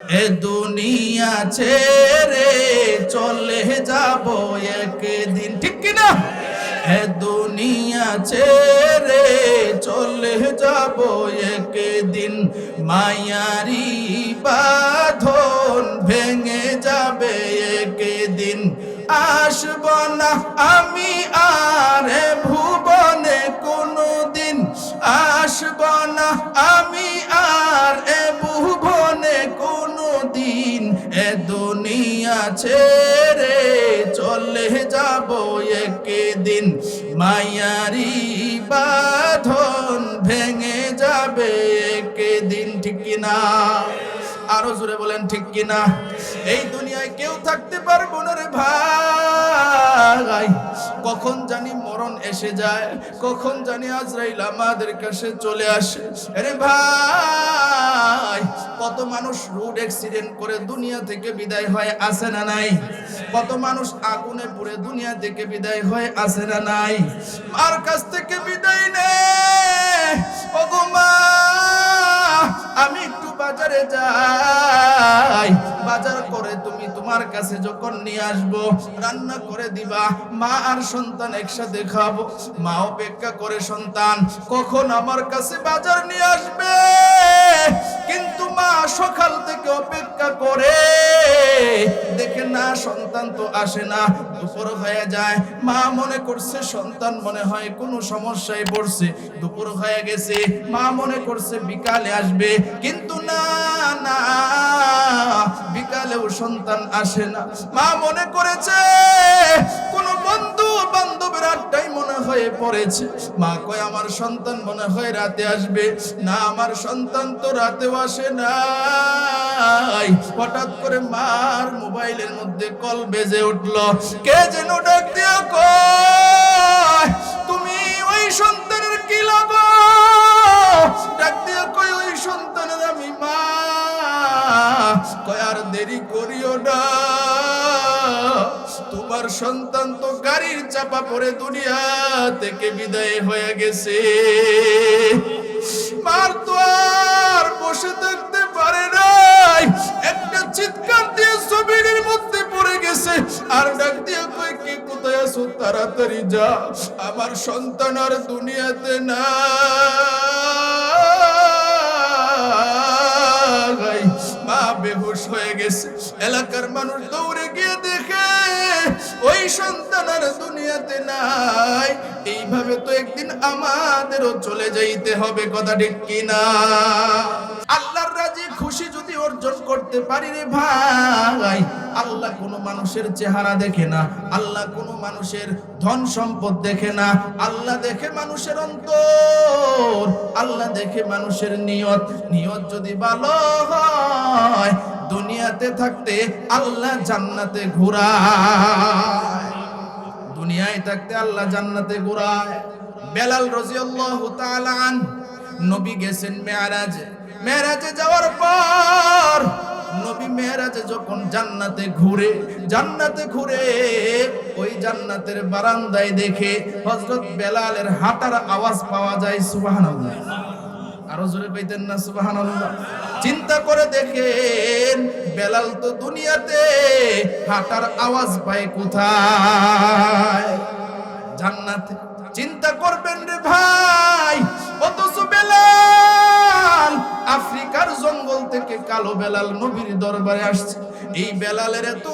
এ দুনিয়া ছেড়ে চলে যাব একদিন, ঠিক কিনা? এ দুনিয়া ছেড়ে চলে যাব একদিন, মায়ারি বাঁধন ভেঙে যাবে একদিন। আসব না আমি আর এ ভুবনে কোনদিন, আসব না আমি আর এ ভুবনে কোনদিন। এ দুনিয়া ছেড়ে চলে যাব একদিন, মায়ারি বাঁধন ভেঙে যাবে একদিন, ঠিক কিনা? আরো জোরে বলেন ঠিক কিনা? এই দুনিয়ায় কেউ থাকতে পারবো না রে ভাই, কখন জানি মরণ এসে যায়, কখন জানি আজরাইল আমাদের কাছে চলে আসে। আরে ভাই, কত মানুষ রোড অ্যাক্সিডেন্ট করে দুনিয়া থেকে বিদায় হয়, আছে না নাই? কত মানুষ আগুনে পুড়ে দুনিয়া থেকে বিদায় হয়, আছে না নাই? মার কাছ থেকে বিদায় নে, ওগো মা আমি একটু বাজারে যাই, বাজার করে তুমি তোমার কাছে যখন নিয়ে আসবো, রান্না করে দিবা, মা আর সন্তান একসাথে খাবো। মা অপেক্ষা করে সন্তান কখন আমার কাছে বাজার নিয়ে আসবে, কিন্তু মা সকাল থেকে অপেক্ষা করে দেখে না সন্তান তো আসে না। দুপুর হয়ে যায়, মা মনে করছে সন্তান মনে হয় কোনো সমস্যায় পড়ছে, দুপুর হয়ে গেছে, মা মনে করছে বিকালে আসবে, কিন্তু না না, বিকালেও সন্তান আসে না। মা মনে করেছে কোনো বন্ধু বান্ধবের আড্ডায় মনে হয়ে পড়েছে। মা কয় আমার সন্তান মনে হয় রাতে আসবে, না আমার সন্তান তো রাতেও আসে নাই। হঠাৎ করে মার মোবাইলের মধ্যে কল বেজে উঠলো, কে যেন ডাক দিয়ে কয় তুমি ওই সন্তানের কি লাগো? ডাক দিয়ে কয় ওই সন্তানের আমি মা। কয় আর দেরি করিও না, তোমার সন্তান তো গাড়ির চাপা পড়ে দুনিয়া থেকে বিদায় হয়ে গেছে। মার তো আর বসে থাকতে পারে নাই, একটা চিৎকার দিয়ে জমিনের মধ্যে পড়ে গেছে, আর ডাক দিয়ে কই কি কোথায় আছো, তাড়াতাড়ি যা, আমার সন্তান আর দুনিয়াতে নাই। মা বেহুশ হয়ে গেছে, এলাকার মানুষ দৌড়ে গিয়ে দেখে ওই সন্তান আর দুনিয়াতে নাই। এইভাবে তো একদিন আমাদেরও চলে যাইতে হবে, কথা ঠিক কিনা? আল্লাহর রাজি খুশি যদি অর্জন করতে পারি রে ভাই, আল্লাহ কোনো মানুষের চেহারা দেখে না, আল্লাহ কোনো মানুষের ধন সম্পদ দেখে না, আল্লাহ দেখে মানুষের অন্তর, আল্লাহ দেখে মানুষের নিয়ত। নিয়ত যদি ভালো হয়, দুনিয়াতে থাকতে আল্লাহ জান্নাতে ঘুরায়, দুনিয়ায় থাকতে আল্লাহ জান্নাতে ঘুরায়। বেলাল রাদিয়াল্লাহু তাআলা আনহু নবী গেছেন মেরাজে, মেরাজে যাওয়ার পর নবী মেরাজে যখন জান্নাতে ঘুরে ওই জান্নাতের বারান্দায় দেখে হযরত বেলালের হাঁটার আওয়াজ পাওয়া যায়। সুবহানাল্লাহ, আরো জোরে কইতেন না সুবহানাল্লাহ? চিন্তা করে দেখেন, বেলাল তো দুনিয়াতে হাঁটার আওয়াজ পায় কোথায়? জান্নাতে। চিন্তা করবেন রে ভাই, অথচ বেলাল আফ্রিকার জঙ্গল থেকে কালো বেলাল নবীর দরবারে আসছে। এই বেলালের এত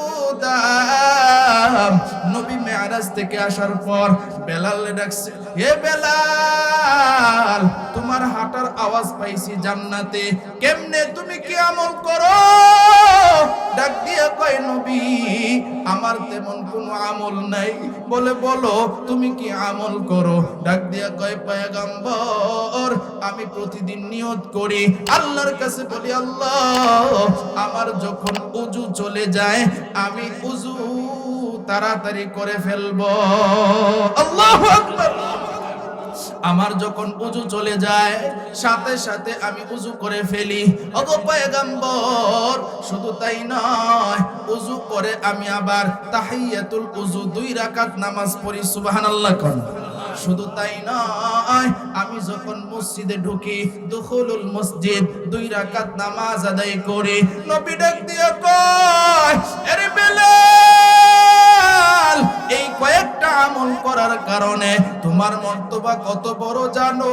দাম, নবী মেরাজ থেকে আসার পর বেলালে ডাকছে, হে বেলাল তোমার হাঁটার আওয়াজ পাইছি জান্নাতে, কেমনে তুমি কি আমল করো? ডাক দিয়ে কয় নবী আমার তেমন কোনো আমল নাই। বলে বলো তুমি কি আমল করো? ডাক দিয়ে কয় পয়গম্বর আমি প্রতিদিন নিয়ত করি, আল্লাহর কাছে বলি আল্লাহ আমার যখন ওযু চলে যায় আমি ওযু তাড়াতাড়ি করে ফেলবো। আল্লাহু আকবার। আমার যখন ওযু চলে যায় সাথে সাথে আমি ওযু করে ফেলি। ওগো পয়গম্বর শুধু তাই নয়, ওযু করে আমি আবার তাহিয়াতুল ওযু 2 রাকাত নামাজ পড়ি। সুবহানাল্লাহ কোন শুধু তাই নয়, আমি যখন মসজিদে ঢুকি, দুখুলুল মসজিদ, 2 রাকাত নামাজ আদায় করে নবী ডাক দিয়ে কয়, আরে বেলাল, এই কয়েকটা আমল করার কারণে তোমার মর্তবা কত বড় জানো?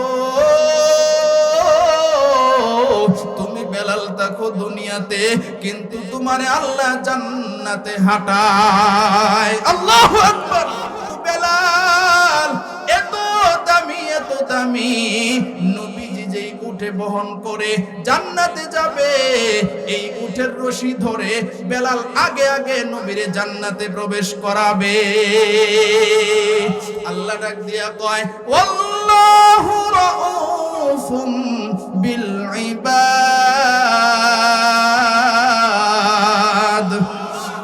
তুমি বেলাল থাকো দুনিয়াতে, কিন্তু তোমারে আল্লাহ জান্নাতে হাঁটায়। আল্লাহু আকবার। বেলাল এত দামি, এত দামি, নবীজি যেই উঠে বহন করে জান্নাতে যাবে, এই উঠের রশি ধরে বেলাল আগে আগে নবীরে জান্নাতে প্রবেশ করাবে। আল্লাহ ডাক দিয়া কয়, ওয়াল্লাহু রাউফুম বিল ইবাদ।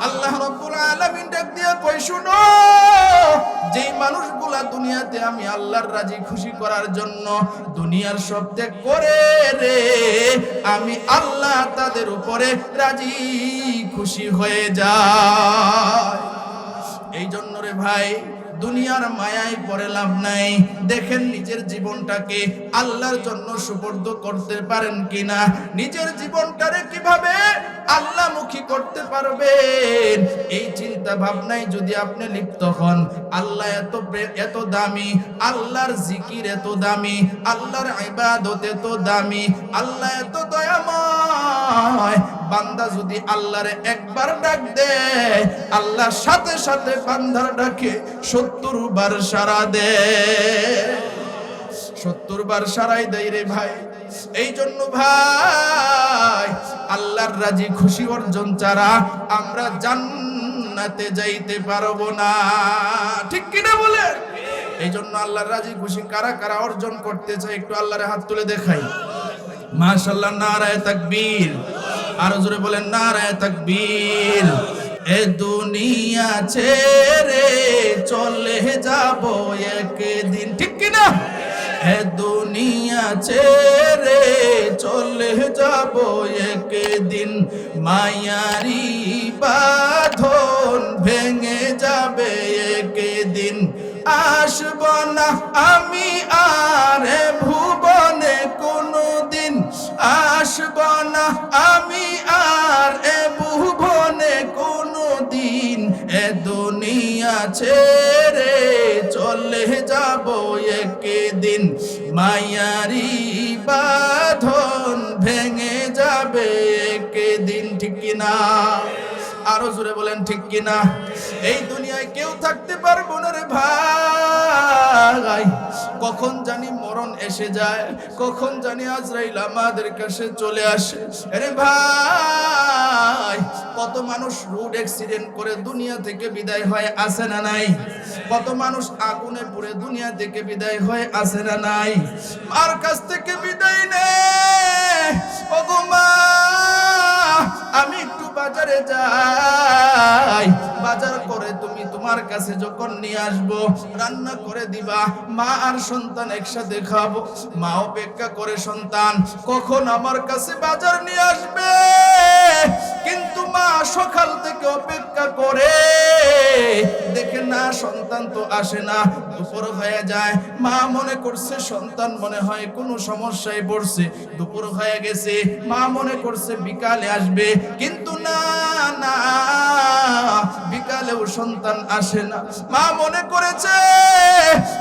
আল্লাহ রাব্বুল আলামিন ডাক দিয়া কয়, শুনো, যেই মানুষগুলা দুনিয়াতে আমি আল্লাহর রাজি খুশি করার জন্য দুনিয়ার সব ত্যাগ করে রে, আমি আল্লাহ তাদের উপরে রাজি খুশি হয়ে যায়। এই জন্য রে ভাই, দুনিয়ার মায়ায় পড়ে লাভ নাই। দেখেন নিজের জীবনটাকে আল্লাহর জন্য সুপর্দ করতে পারেন কিনা, নিজের জীবনটারে কিভাবে আল্লাহমুখী করতে পারবেন, এই চিন্তা ভাবনায় যদি আপনি লিপ্ত হন। আল্লাহ এত দামি, আল্লাহর জিকির এত দামি, আল্লাহর ইবাদত এত দামি, আল্লাহ এত দয়াময়। বান্দা যদি আল্লাহরে একবার ডাক দেয়, আল্লাহ সাথে সাথে বান্দার ডাকে 70 বার সাড়া দেয়। 70 বার সাড়াই দেয় রে ভাই। এই জন্য ভাই, আল্লাহর রাজি খুশি অর্জন ছাড়া আমরা জান্নাতে যাইতে পারবো না, ঠিক কিনা বলেন? এই জন্য আল্লাহর রাজি খুশি কারা কারা অর্জন করতে চায়, একটু আল্লাহরে হাত তুলে দেখাই। মাশাআল্লাহ, নারায়ে তাকবীর। আরো জোরে বলেন, নারায়ে তাকবীর। এ দুনিয়া ছেড়ে চলে যাব একদিন, ঠিক কিনা? এ দুনিয়া ছেড়ে চলে যাব একদিন, মায়ারি বাঁধন ভেঙে যাবে একদিন, আসব না আমি আর ভুবনে কোনদিন, আসব না আমি আর ভুবনে কোনদিন, এ দুনিয়া ছেড়ে চলে যাব একদিন, মায়ারি বাঁধন ভেঙে যাবে একদিন, ঠিক কিনা? আরো জোরে বলেন, ঠিক কিনা? এই দুনিয়ায় কেউ থাকতে পারবো না রে ভাই। কখন জানি মরণ এসে যায়, কখন জানি আজরাইল আমাদের কাছে চলে আসে। আরে ভাই, কত মানুষ রোড অ্যাক্সিডেন্ট করে দুনিয়া থেকে বিদায় হয়, আছে না নাই? কত মানুষ আগুনে পুড়ে দুনিয়া থেকে বিদায় হয়, আছে না নাই? মার কাছ থেকে বিদায় নেয়, ওগো মা আমি একটু বাজারে যাই, বাজার করে তুমি তোমার কাছে যখন নিয়ে আসবো, রান্না করে দিবা, মা আর সন্তান একসাথে খাবো। মা অপেক্ষা করে সন্তান কখন আমার কাছে বাজার নিয়ে আসবে, কিন্তু মা সকাল থেকে অপেক্ষা করে দেখে না সন্তান তো আসে না। দুপুর হয়ে যায়, মা মনে করছে সন্তান মনে হয় কোনো সমস্যায় পড়ছে, দুপুর হয়ে গেছে, মা মনে করছে বিকালে আসবে, কিন্তু না না, বিকালেও সন্তান আসে না। মা মনে করেছে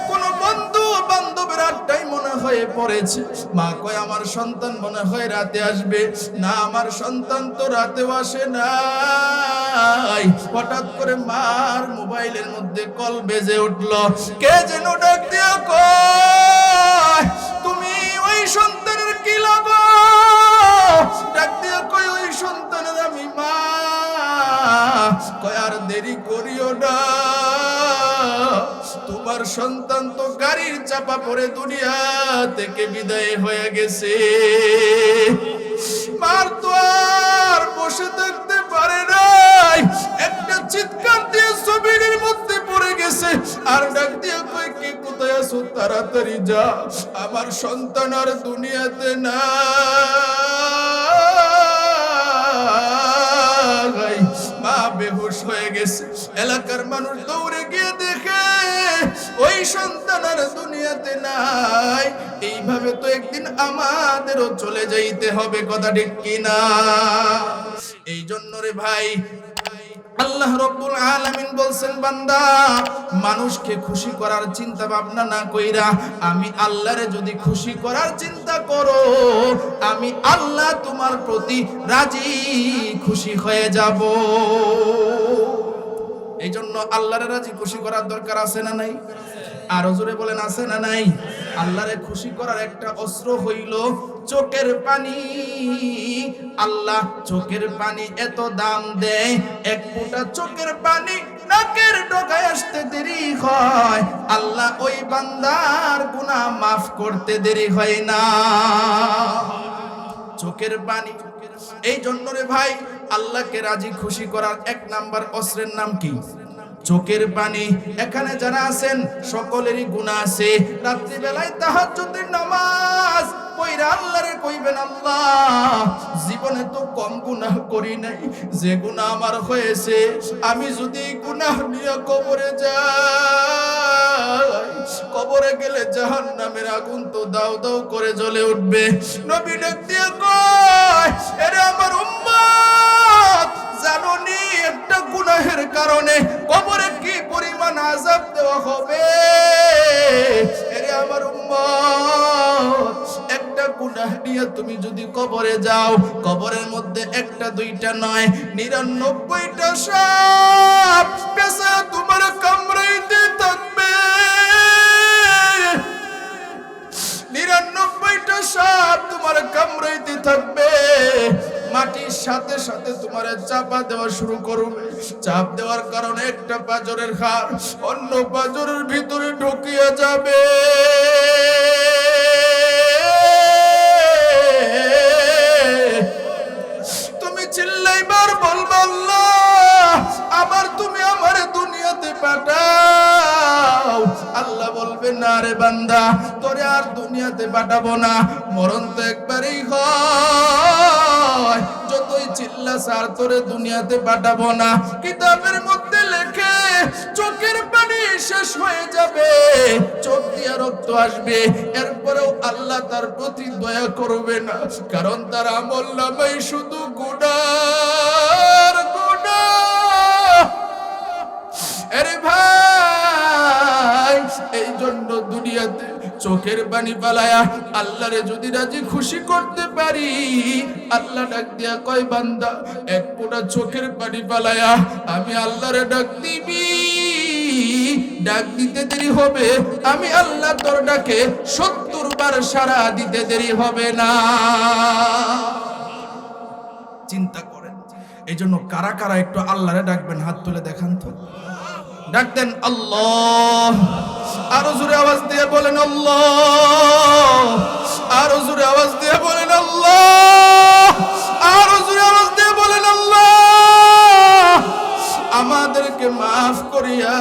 কোন বন্ধু বান্ধবের আড্ডায় মনে হয়ে পড়েছে। মা কয় আমার সন্তান মনে হয় রাতে আসবে, না আমার সন্তান তো রাতেও আসে না। হঠাৎ করে মার মোবাইলের মধ্যে কল বেজে উঠল, কে যেন ডাক দিয়া কয়, তুমি ওই সন্তানের কি লাগো? ডাক দিয়া কয়, ওই সন্তানের আমি মা। কয় আর দেরি করিও না, তোমার সন্তান তো গাড়ির চাপা পড়ে দুনিয়া থেকে বিদায় হয়ে গেছে। মার তো আর বসে থাকতে পারে নাই, একটা চিৎকার দিয়ে জমিনের মধ্যে পড়ে গেছে, আর ডাক দিয়ে কই কি কোথায় আছো, তাড়াতাড়ি যা, আমার সন্তান আর দুনিয়াতে না। মা বেহুশ হয়ে গেছে। এলাকার মানুষ দৌড়ে গিয়ে দেখে ওই সন্তান পজিশন আর দুনিয়াতে নাই, এইভাবে তো একদিন আমাদেরও চলে যাইতে হবে, কথা ঠিক কিনা? এই জন্য রে ভাই আল্লাহ রাব্বুল আলামিন বলছেন, বান্দা মানুষকে খুশি করার চিন্তা ভাবনা না কইরা আমি আল্লাহরে যদি খুশি করার চিন্তা করো, আমি আল্লাহ তোমার প্রতি রাজি খুশি হয়ে যাব। এই জন্য আল্লাহরে রাজি খুশি করার দরকার আছে না নাই? আরো জোরে বলেন, আছে না নাই? আল্লাহরে খুশি করার একটা অস্ত্র হইল চোখের পানি। আল্লাহ চোখের পানি এত দাম দেয়, এক ফোঁটা চোখের পানি নাকের ডগায় আসতে দেরি হয়, আল্লাহ ওই বান্দার গুনাহ মাফ করতে দেরি হয় না। চোখের পানি। এই জন্য রে ভাই আল্লাহকে রাজি খুশি করার এক নাম্বার অস্ত্রের নাম কি? চোখের পানি। এখানে যারা আছেন সকলেরই গুনাহ আছে, রাত্রি বেলায় তাহাজ্জুদের নামাজ পড়া আল্লাহরে কইবেন, আল্লাহ জীবনে তো কম গুনাহ করি নাই, যে গুনাহ আমার হয়েছে আমি যদি গুনাহ নিয়ে কবরে যাই, কবরে গেলে জাহান্নামের আগুন তো দাউ দাউ করে জ্বলে উঠবে। নবী ডাক দিয়ে কয়, এরে আমার উম্মত, জানোনি একটা গুনাহের কারণে কবরে কি পরিমাণ আযাব দেওয়া হবে? এরে আমার উম্মত, একটা গুনাহ নিয়ে তুমি যদি কবরে যাও, কবরের মধ্যে একটা দুইটা নয় 99টা সাপ পেশা তোমার কামড়াইতে থাকবে। 99টা সাপ তোমার কামড়াইতে থাকবে, মাটির সাথে সাথে তোমার চাপা দেওয়া শুরু করবে। চাপ দেওয়ার কারণে একটা পাঁজরের হাড় অন্য পাঁজরের ভিতরে ঢুকিয়ে যাবে। তুমি চিল্লাইবার বলবা, আল্লাহ আবার তুমি আমার দুনিয়াতে পাঠাও। আল্লাহ বলবে, না রে বান্দা, তোরে আর দুনিয়াতে পাঠাবো না, মরণ তো একবারই হয়, যতই চিল্লাস আর তোরে দুনিয়াতে পাঠাবো না। কিতাবের মধ্যে লেখে চোখের পানি শেষ হয়ে যাবে, চোখ দিয়ে রক্ত আসবে, এরপরেও আল্লাহ তার প্রতি দয়া করবে না, কারণ তার আমল নামায় শুধু গুনার গুনাহ। আরে ভাই, এই জন্য দুনিয়াতে চোখের পানি পালায়া আল্লাহরে যদি রাজি খুশি করতে পারি, আল্লাহ ডাক দিয়া কয়, বান্দা এক ফোঁটা চোখের পানি পালায়া আমি আল্লাহরে ডাক দিবি, ডাক দিতে দেরি হবে, আমি আল্লাহ তোর ডাকে 70 বার সাড়া দিতে দেরি হবে না। চিন্তা করেন। এই জন্য কারা কারা একটু আল্লাহরে ডাকবেন, হাত তুলে দেখান তো। ডাকতেন আল্লাহ, আরো জোরে আওয়াজ দিয়ে বলেন আল্লাহ, আরো জোরে আওয়াজ দিয়ে বলেন আল্লাহ, আরো জোরে আওয়াজ দিয়ে বলেন আল্লাহ। আমাদেরকে মাফ করিয়া